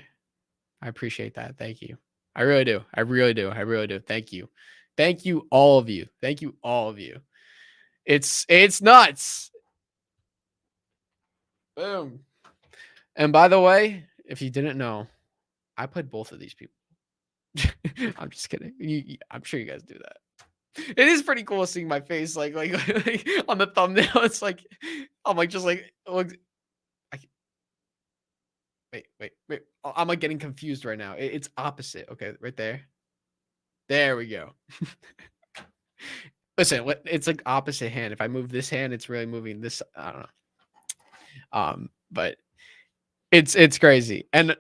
I appreciate that. Thank you. I really do. I really do. I really do. Thank you. Thank you, all of you. Thank you, all of you. It's nuts. Boom. And by the way, if you didn't know, I played both of these people. I'm just kidding. I'm sure you guys do that. It is pretty cool seeing my face like on the thumbnail. It's like I'm like just like look. Wait. I'm like getting confused right now. It's opposite. Okay, right there. There we go. Listen, it's like opposite hand. If I move this hand, it's really moving this. I don't know. But it's crazy. And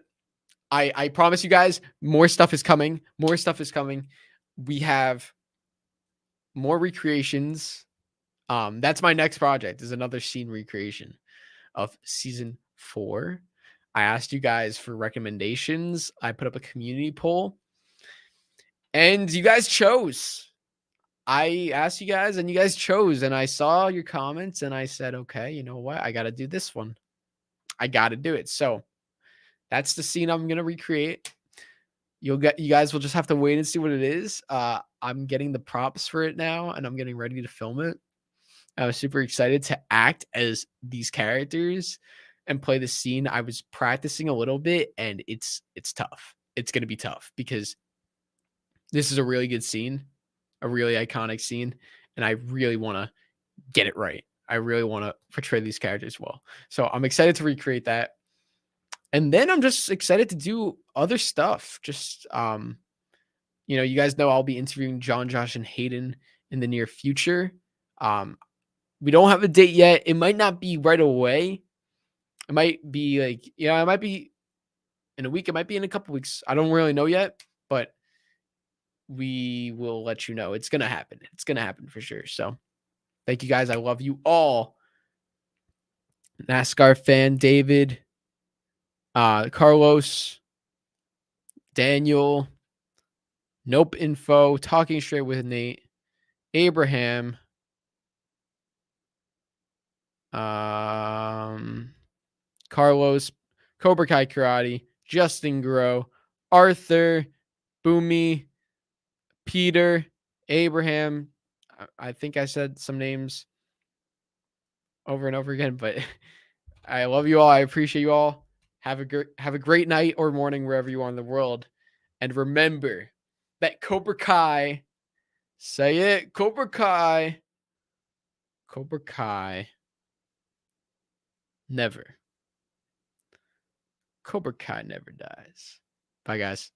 I promise you guys, more stuff is coming. More stuff is coming. We have more recreations. That's my next project, is another scene recreation of season 4. I asked you guys for recommendations. I put up a community poll and you guys chose. I asked you guys and you guys chose, and I saw your comments and I said, okay, you know what? I got to do this one. I got to do it. So that's the scene I'm going to recreate. You guys will just have to wait and see what it is. I'm getting the props for it now and I'm getting ready to film it. I was super excited to act as these characters and play the scene. I was practicing a little bit and it's tough. It's going to be tough because this is a really good scene, a really iconic scene, and I really want to get it right. I really want to portray these characters well. So I'm excited to recreate that. And then I'm just excited to do other stuff. Just you guys know I'll be interviewing John, Josh, and Hayden in the near future. We don't have a date yet. It might not be right away. It might be like, it might be in a week. It might be in a couple weeks. I don't really know yet, but we will let you know. It's going to happen. It's going to happen for sure. So thank you guys. I love you all. NASCAR fan, David, Carlos, Daniel, Nope Info, Talking Straight with Nate, Abraham, Carlos, Cobra Kai Karate, Justin Grow, Arthur, Boomy, Peter, Abraham. I think I said some names over and over again, but I love you all. I appreciate you all. Have a great night or morning wherever you are in the world. And remember that Cobra Kai, say it, Cobra Kai never. Cobra Kai never dies. Bye, guys.